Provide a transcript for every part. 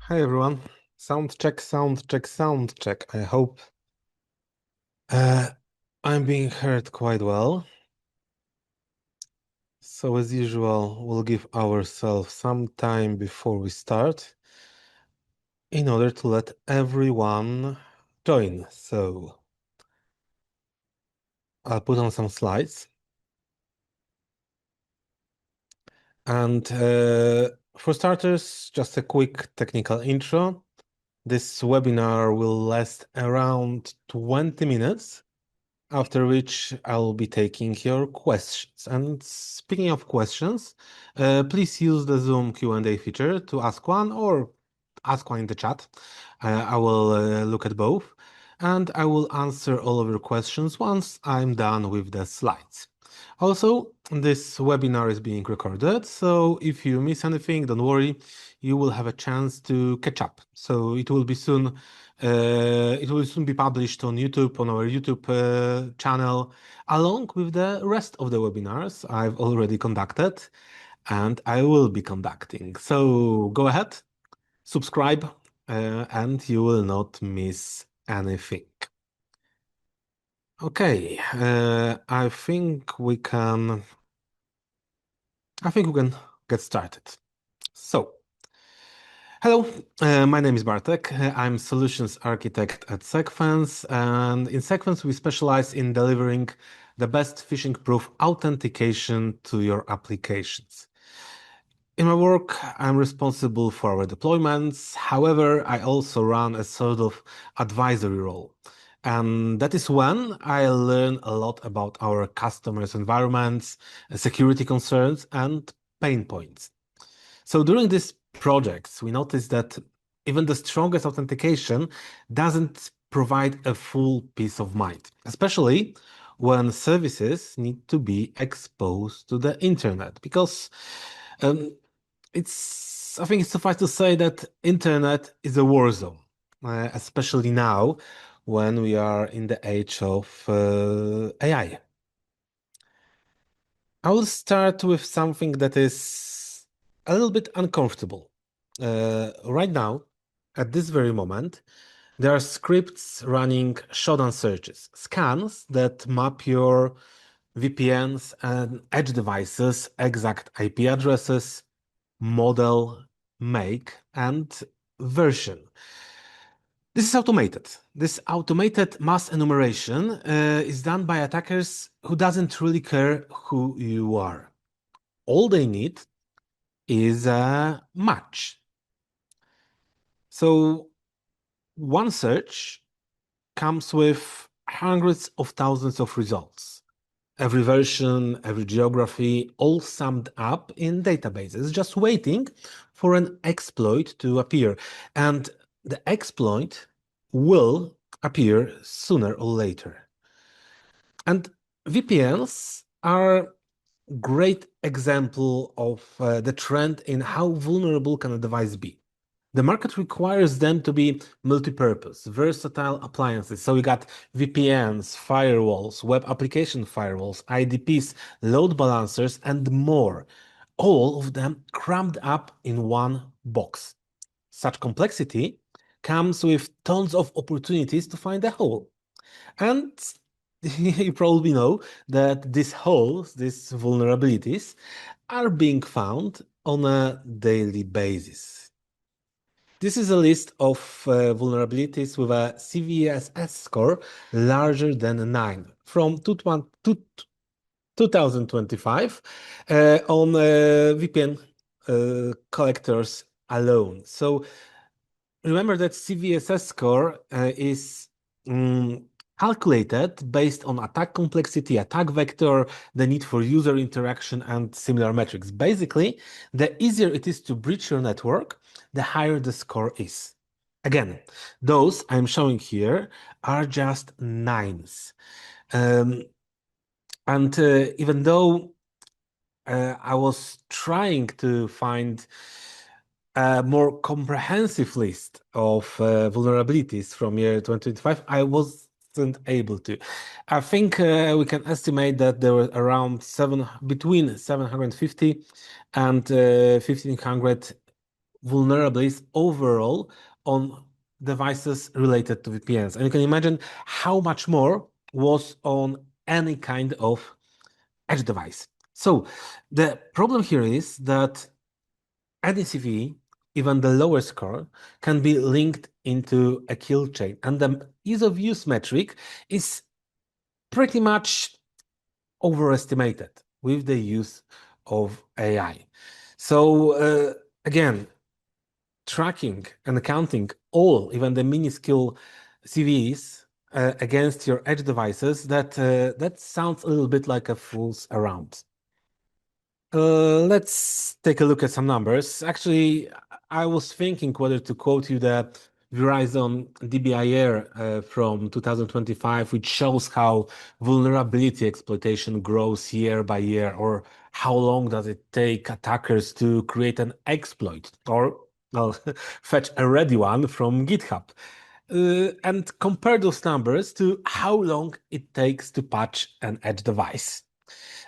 Hi everyone. Sound check, sound check, sound check. I hope uh, I'm being heard quite well. So as usual, we'll give ourselves some time before we start in order to let everyone join. So I'll put on some slides. And for starters, just a quick technical intro. This webinar will last around 20 minutes. After which I'll be taking your questions. And speaking of questions, please use the Zoom Q&A feature to ask one or ask one in the chat. I will look at both and I will answer all of your questions once I'm done with the slides. Also, this webinar is being recorded, so if you miss anything, don't worry, you will have a chance to catch up. So it will soon be published on YouTube, on our YouTube channel, along with the rest of the webinars I've already conducted and I will be conducting. So go ahead, subscribe, and you will not miss anything. Okay, I think we can get started. So, hello, my name is Bartek. I'm Solutions Architect at Secfense, and in Secfense we specialize in delivering the best phishing-proof authentication to your applications. In my work, I'm responsible for our deployments. However, I also run a sort of advisory role. And that is when I learn a lot about our customers' environments, security concerns, and pain points. So during these projects, we noticed that even the strongest authentication doesn't provide a full peace of mind, especially when services need to be exposed to the internet, because um, I think it's suffice to say that internet is a war zone, especially now when we are in the age of AI. I will start with something that is a little bit uncomfortable. Right now, at this very moment, there are scripts running shotgun searches, scans that map your VPNs and edge devices, exact IP addresses, model, make, and version. This is automated. This automated mass enumeration is done by attackers who doesn't really care who you are. All they need is a match. So one search comes with hundreds of thousands of results. Every version, every geography, all summed up in databases, just waiting for an exploit to appear. And the exploit will appear sooner or later. And VPNs are great example of the trend in how vulnerable can a device be. The market requires them to be multi-purpose, versatile appliances. So we got VPNs, firewalls, web application firewalls, IDPs, load balancers, and more. All of them crammed up in one box. Such complexity comes with tons of opportunities to find a hole. And you probably know that these holes, these vulnerabilities, are being found on a daily basis. This is a list of vulnerabilities with a CVSS score larger than 9 from 2025 on VPN collectors alone. So remember that CVSS score is calculated based on attack complexity, attack vector, the need for user interaction, and similar metrics. Basically, the easier it is to breach your network, the higher the score is. Again, those I'm showing here are just nines. And even though I was trying to find a more comprehensive list of vulnerabilities from year 2025, I wasn't able to. I think we can estimate that there were between 750 and 1500 vulnerabilities overall on devices related to VPNs. And you can imagine how much more was on any kind of edge device. So the problem here is that any CVE, even the lower score, can be linked into a kill chain. And the ease of use metric is pretty much overestimated with the use of AI. So again, tracking and counting all, even the minuscule CVEs against your edge devices, that sounds a little bit like a fool's around. Let's take a look at some numbers. Actually, I was thinking whether to quote you the Verizon DBIR from 2025, which shows how vulnerability exploitation grows year by year, or how long does it take attackers to create an exploit, or well, fetch a ready one from GitHub. And compare those numbers to how long it takes to patch an edge device.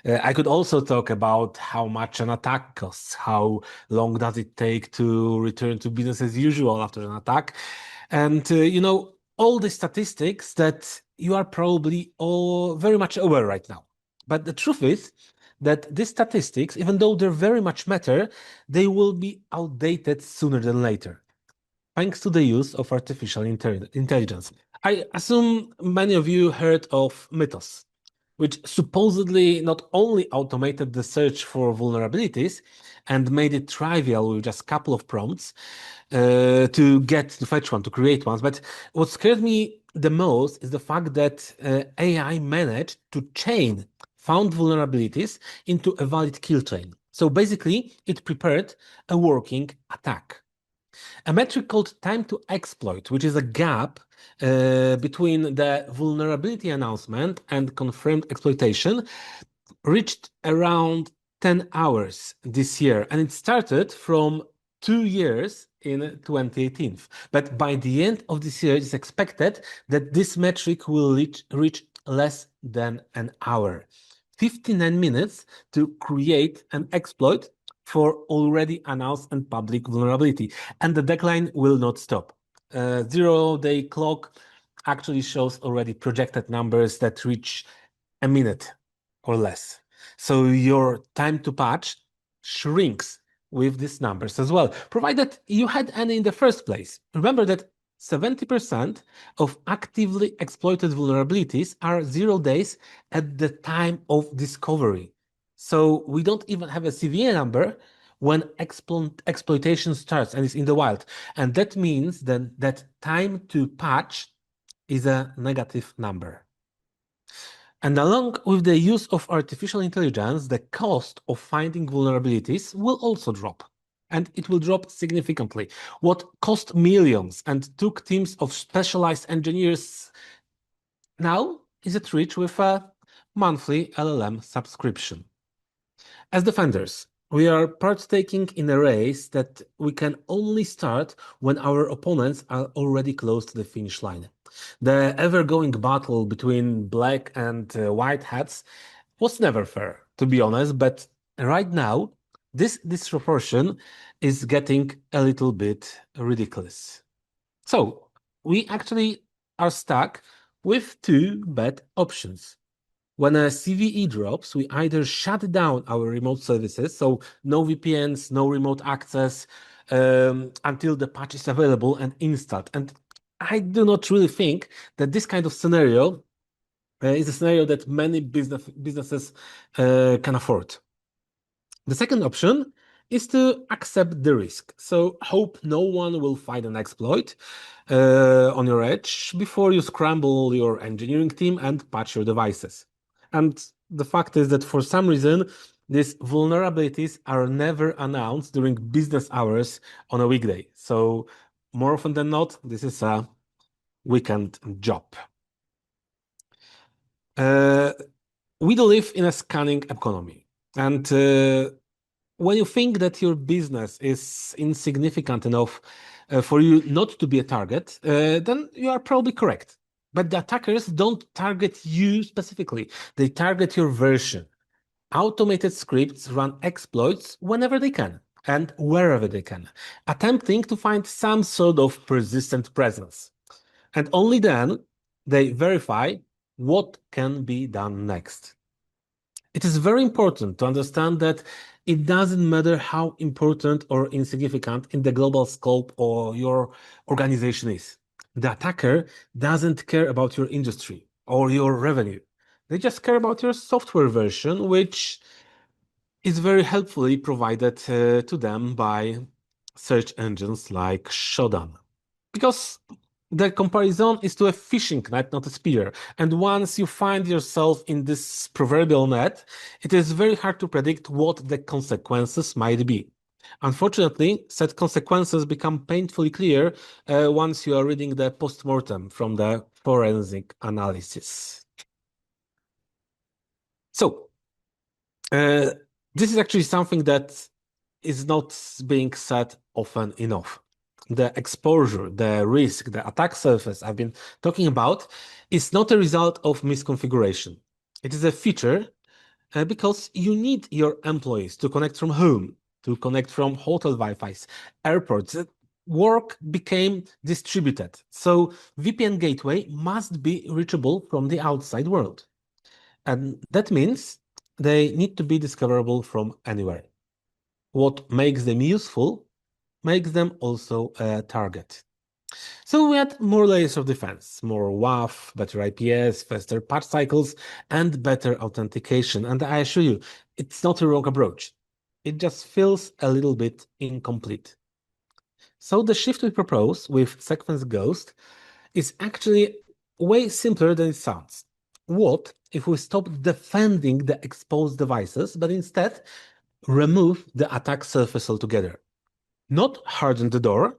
I could also talk about how much an attack costs, how long does it take to return to business as usual after an attack, and all the statistics that you are probably all very much aware right now. But the truth is that these statistics, even though they very much matter, they will be outdated sooner than later, thanks to the use of artificial intelligence. I assume many of you heard of Mythos, which supposedly not only automated the search for vulnerabilities and made it trivial with just a couple of prompts to fetch one, to create ones, but what scared me the most is the fact that AI managed to chain found vulnerabilities into a valid kill chain. So basically, it prepared a working attack. A metric called time to exploit, which is a gap between the vulnerability announcement and confirmed exploitation, reached around 10 hours this year. And it started from 2 years in 2018. But by the end of this year, it's expected that this metric will reach less than an hour. 59 minutes to create an exploit for already announced and public vulnerability. And the decline will not stop. 0-day clock actually shows already projected numbers that reach a minute or less. So your time to patch shrinks with these numbers as well, provided you had any in the first place. Remember that 70% of actively exploited vulnerabilities are 0 days at the time of discovery. So we don't even have a CVE number when exploitation starts and is in the wild. And that means then that time to patch is a negative number. And along with the use of artificial intelligence, the cost of finding vulnerabilities will also drop. And it will drop significantly. What cost millions and took teams of specialized engineers now is at reach with a monthly LLM subscription. As defenders, we are partaking in a race that we can only start when our opponents are already close to the finish line. The ever-going battle between black and white hats was never fair, to be honest, but right now, this disproportion is getting a little bit ridiculous. So, we actually are stuck with two bad options. When a CVE drops, we either shut down our remote services, so no VPNs, no remote access until the patch is available and installed. And I do not really think that this kind of scenario is a scenario that many businesses can afford. The second option is to accept the risk. So hope no one will find an exploit on your edge before you scramble your engineering team and patch your devices. And the fact is that for some reason, these vulnerabilities are never announced during business hours on a weekday. So more often than not, this is a weekend job. We do live in a scanning economy. And when you think that your business is insignificant enough for you not to be a target, then you are probably correct. But the attackers don't target you specifically. They target your version. Automated scripts run exploits whenever they can. and wherever they can, attempting to find some sort of persistent presence. And only then they verify what can be done next. It is very important to understand that it doesn't matter how important or insignificant in the global scope or your organization is. The attacker doesn't care about your industry or your revenue. They just care about your software version, which is very helpfully provided to them by search engines like Shodan. Because the comparison is to a fishing net, not a spear. And once you find yourself in this proverbial net, it is very hard to predict what the consequences might be. Unfortunately, said consequences become painfully clear once you are reading the postmortem from the forensic analysis. So, this is actually something that is not being said often enough. The exposure, the risk, the attack surface I've been talking about is not a result of misconfiguration. It is a feature because you need your employees to connect from home, to connect from hotel Wi-Fi's, airports. Work became distributed. So VPN gateway must be reachable from the outside world. And that means they need to be discoverable from anywhere. What makes them useful makes them also a target. So we had more layers of defense, more WAF, better IPS, faster patch cycles, and better authentication. And I assure you, it's not a wrong approach. It just feels a little bit incomplete. So the shift we propose with Secfense Ghost is actually way simpler than it sounds. What if we stop defending the exposed devices, but instead remove the attack surface altogether? Not harden the door,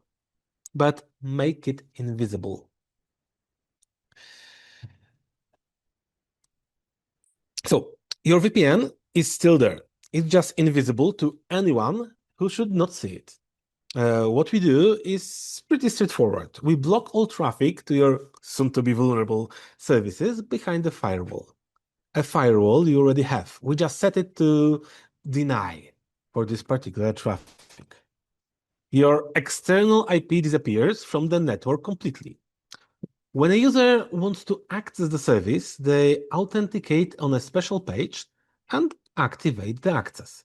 but make it invisible. So your VPN is still there. It's just invisible to anyone who should not see it. What we do is pretty straightforward. We block all traffic to your soon-to-be vulnerable services behind the firewall. A firewall you already have. We just set it to deny for this particular traffic. Your external IP disappears from the network completely. When a user wants to access the service, they authenticate on a special page and activate the access.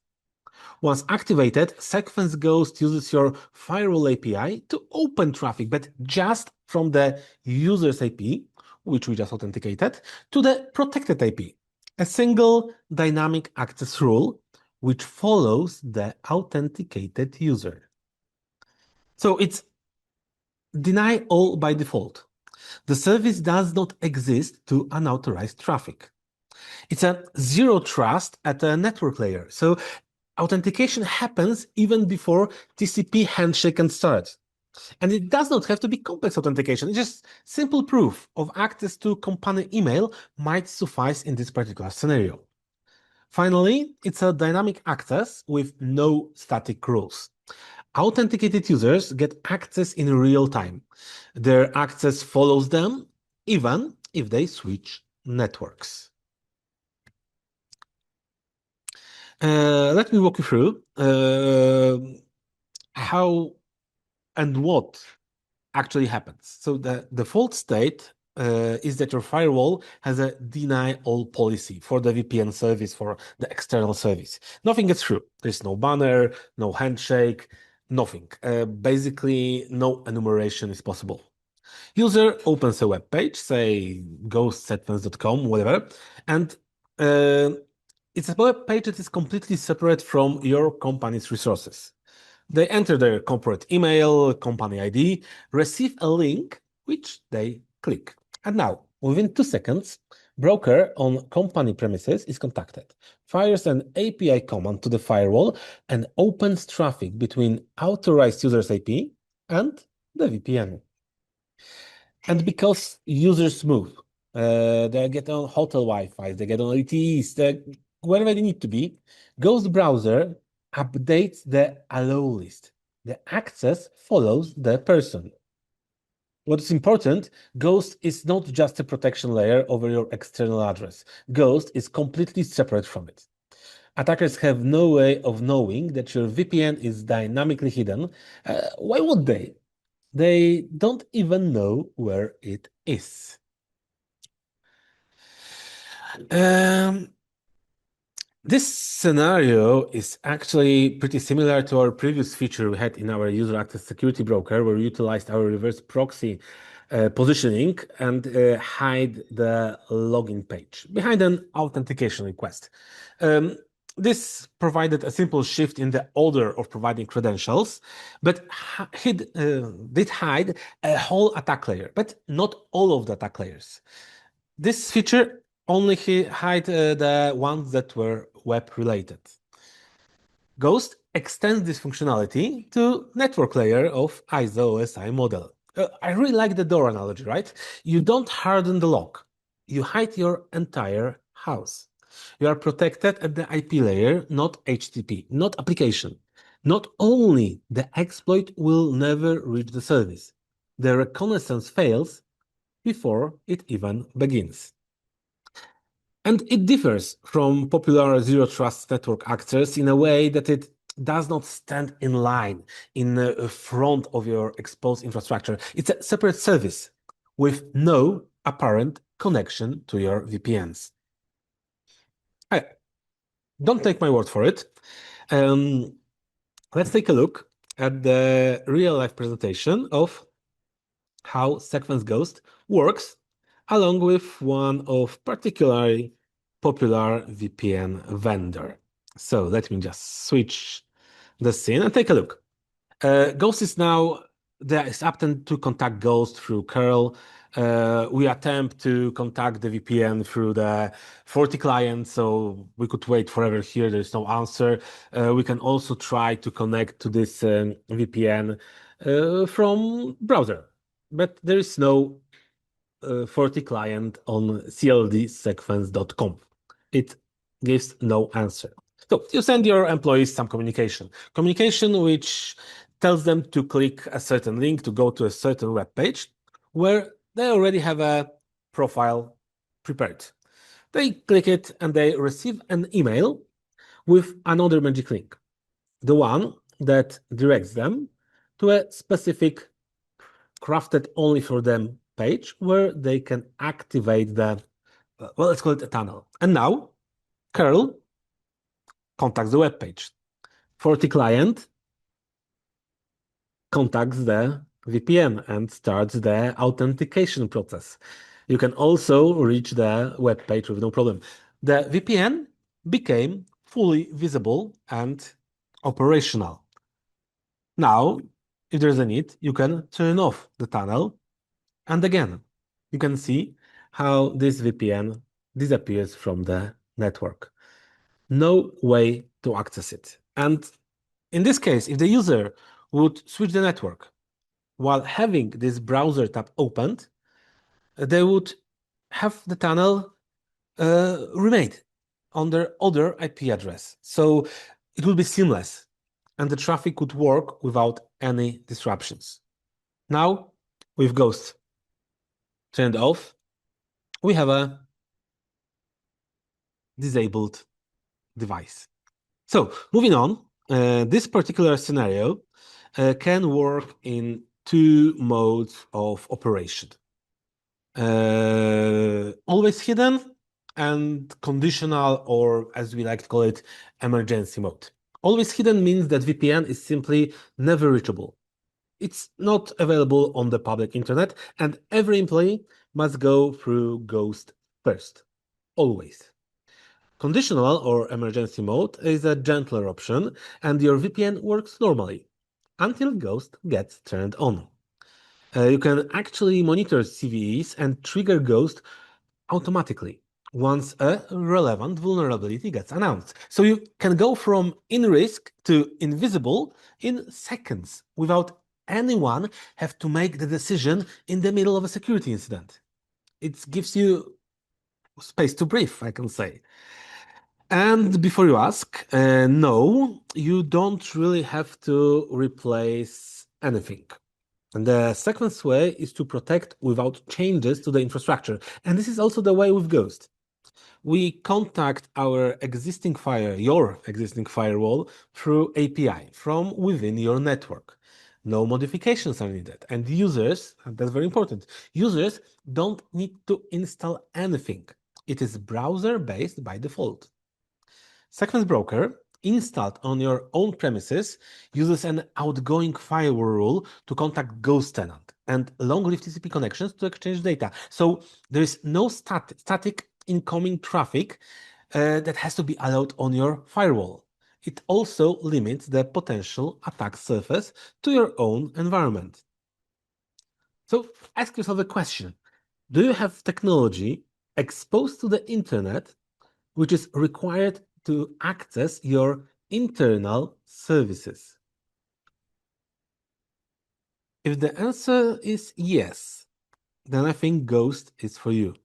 Once activated, Secfense Ghost uses your firewall API to open traffic, but just from the user's IP, which we just authenticated, to the protected IP, a single dynamic access rule which follows the authenticated user. So it's deny all by default. The service does not exist to unauthorized traffic. It's a zero trust at a network layer. So authentication happens even before TCP handshake can start. And it does not have to be complex authentication. It's just simple proof of access to company email might suffice in this particular scenario. Finally, it's a dynamic access with no static rules. Authenticated users get access in real time. Their access follows them, even if they switch networks. Let me walk you through how and what actually happens. So the default state is that your firewall has a deny all policy for the VPN service, for the external service. Nothing gets through. There's no banner, no handshake, nothing. Basically, no enumeration is possible. User opens a web page, say ghostsecfense.com, whatever, and it's a web page that is completely separate from your company's resources. They enter their corporate email, company ID, receive a link, which they click. And now, within 2 seconds, broker on company premises is contacted, fires an API command to the firewall, and opens traffic between authorized user's IP and the VPN. And because users move, they get on hotel Wi-Fi, they get on LTEs, wherever they need to be, Ghost browser updates the allow list. The access follows the person. What is important, Ghost is not just a protection layer over your external address. Ghost is completely separate from it. Attackers have no way of knowing that your VPN is dynamically hidden. Why would they? They don't even know where it is. This scenario is actually pretty similar to our previous feature we had in our user access security broker, where we utilized our reverse proxy positioning and hide the login page behind an authentication request. This provided a simple shift in the order of providing credentials, but did hide a whole attack layer, but not all of the attack layers. This feature only hide the ones that were web-related. Ghost extends this functionality to network layer of ISO-OSI model. I really like the door analogy, right? You don't harden the lock. You hide your entire house. You are protected at the IP layer, not HTTP, not application. Not only the exploit will never reach the service, the reconnaissance fails before it even begins. And it differs from popular zero trust network actors in a way that it does not stand in line in front of your exposed infrastructure. It's a separate service with no apparent connection to your VPNs. Don't take my word for it. Let's take a look at the real-life presentation of how Secfense Ghost works, along with one of particularly popular VPN vendor. So let me just switch the scene and take a look. Ghost is now, there is attempt to contact Ghost through curl. We attempt to contact the VPN through the Forti client, so we could wait forever here, there's no answer. We can also try to connect to this VPN from browser, but there is no Forti client on cldsecfense.com. It gives no answer. So you send your employees some communication which tells them to click a certain link to go to a certain web page where they already have a profile prepared. They click it and they receive an email with another magic link, the one that directs them to a specific crafted only for them page where they can activate the, well, let's call it a tunnel. And now curl contacts the web page. Forti client contacts the VPN and starts the authentication process. You can also reach the web page with no problem. The VPN became fully visible and operational. Now, if there's a need, you can turn off the tunnel. And again, you can see how this VPN disappears from the network. No way to access it. And in this case, if the user would switch the network while having this browser tab opened, they would have the tunnel remain on their other IP address. So it will be seamless and the traffic could work without any disruptions. Now, with Ghost turned off, we have a disabled device. So moving on, this particular scenario can work in two modes of operation. Always hidden and conditional, or as we like to call it, emergency mode. Always hidden means that VPN is simply never reachable. It's not available on the public internet, and every employee must go through Ghost first, always. Conditional or emergency mode is a gentler option, and your VPN works normally until Ghost gets turned on. You can actually monitor CVEs and trigger Ghost automatically once a relevant vulnerability gets announced. So you can go from in risk to invisible in seconds without anyone have to make the decision in the middle of a security incident. It gives you space to breathe, I can say. And before you ask, no, you don't really have to replace anything. And the Secfense way is to protect without changes to the infrastructure. And this is also the way with Ghost. We contact your existing firewall through API from within your network. No modifications are needed. And users, and that's very important, users don't need to install anything. It is browser-based by default. Secfense Broker, installed on your own premises, uses an outgoing firewall rule to contact ghost tenant and long-lived TCP connections to exchange data. So there is no static incoming traffic that has to be allowed on your firewall. It also limits the potential attack surface to your own environment. So ask yourself a question. Do you have technology exposed to the internet which is required to access your internal services? If the answer is yes, then I think Ghost is for you.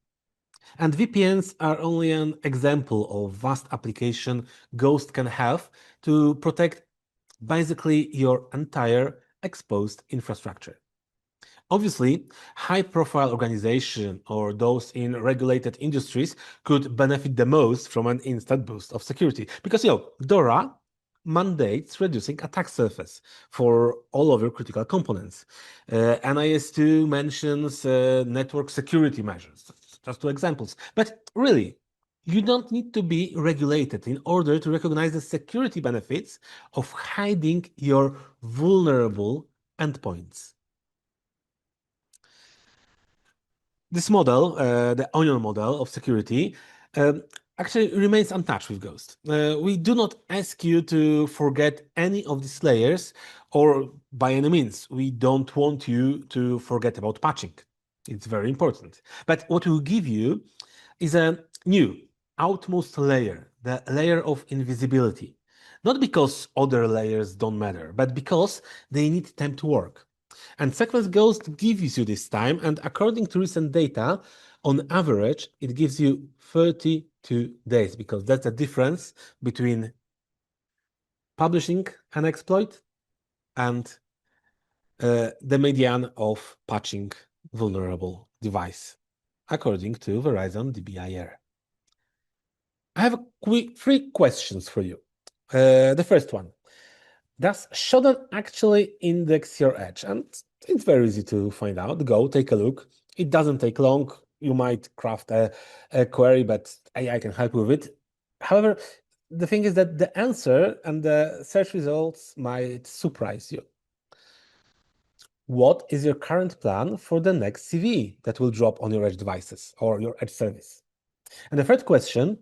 And VPNs are only an example of vast application Ghost can have to protect basically your entire exposed infrastructure. Obviously, high-profile organizations or those in regulated industries could benefit the most from an instant boost of security because, DORA mandates reducing attack surface for all of your critical components. NIS2 mentions network security measures, just two examples. But really, you don't need to be regulated in order to recognize the security benefits of hiding your vulnerable endpoints. This model, the onion model of security, actually remains untouched with Ghost. We do not ask you to forget any of these layers, or by any means, we don't want you to forget about patching. It's very important. But what we'll give you is a new, outmost layer, the layer of invisibility. Not because other layers don't matter, but because they need time to work. And Secfense Ghost gives you this time, and according to recent data, on average, it gives you 32 days, because that's the difference between publishing an exploit and the median of patching vulnerable device, according to Verizon DBIR. I have three questions for you. The first one, does Shodan actually index your edge? And it's very easy to find out. Go take a look. It doesn't take long. You might craft a query, but AI can help with it. However, the thing is that the answer and the search results might surprise you. What is your current plan for the next CV that will drop on your edge devices or your edge service? And the third question,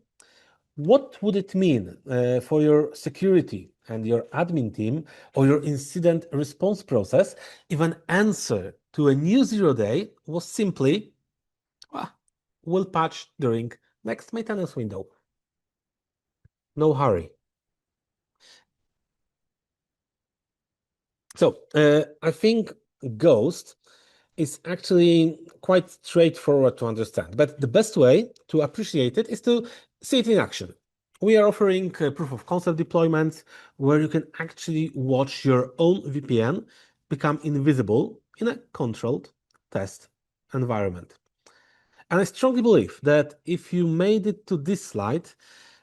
what would it mean for your security and your admin team or your incident response process if an answer to a new 0-day was simply, we'll patch during next maintenance window? No hurry. So I think Ghost is actually quite straightforward to understand, but the best way to appreciate it is to see it in action. We are offering proof of concept deployments where you can actually watch your own VPN become invisible in a controlled test environment. And I strongly believe that if you made it to this slide,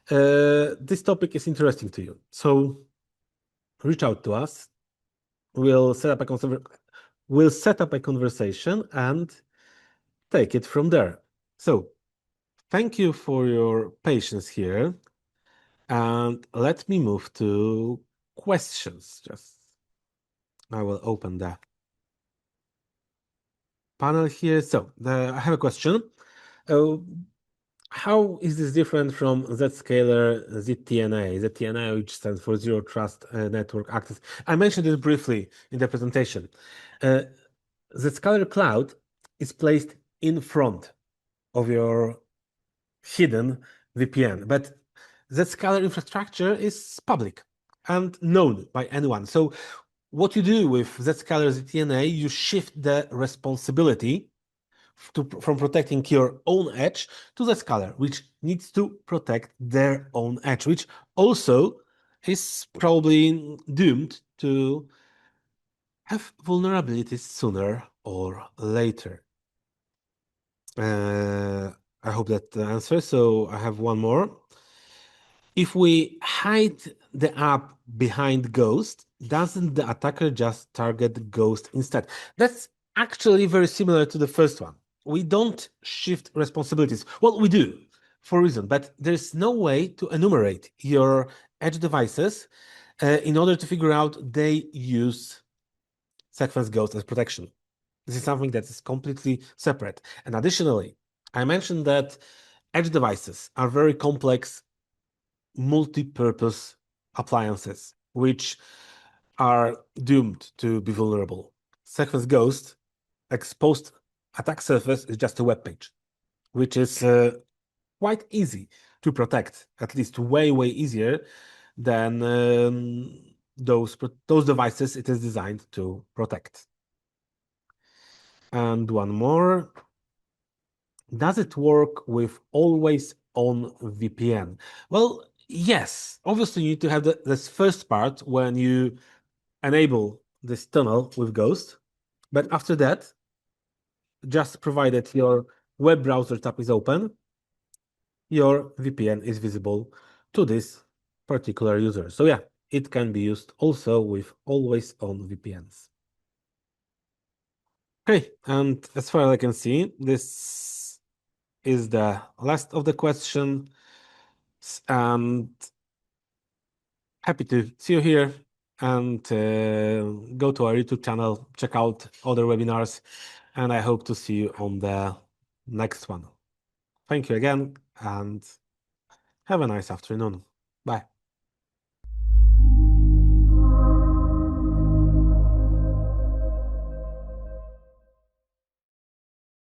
this topic is interesting to you. So reach out to us. We'll set up a conversation and take it from there. So thank you for your patience here. And let me move to questions. I will open the panel here. So I have a question. How is this different from Zscaler ZTNA? ZTNA, which stands for Zero Trust Network Access. I mentioned it briefly in the presentation. Zscaler Cloud is placed in front of your hidden VPN, but Zscaler infrastructure is public and known by anyone. So what you do with Zscaler ZTNA, you shift the responsibility from protecting your own edge to Zscaler, which needs to protect their own edge, which also is probably doomed to have vulnerabilities sooner or later. I hope that answers. So I have one more. If we hide the app behind Ghost, doesn't the attacker just target Ghost instead? That's actually very similar to the first one. We don't shift responsibilities. Well, we do for a reason, but there's no way to enumerate your edge devices in order to figure out they use Secfense Ghost as protection. This is something that is completely separate. And additionally, I mentioned that edge devices are very complex multi-purpose appliances, which are doomed to be vulnerable. Secfense Ghost exposed attack surface is just a web page, which is quite easy to protect, at least way, way easier than those devices it is designed to protect. And one more. Does it work with always on VPN? Well, yes. Obviously, you need to have this first part when you enable this tunnel with Ghost. But after that, just provided your web browser tab is open, your VPN is visible to this particular user. So yeah, it can be used also with always on VPNs. Okay, and as far as I can see, this is the last of the question. And happy to see you here, and go to our YouTube channel, check out other webinars, and I hope to see you on the next one. Thank you again, and have a nice afternoon.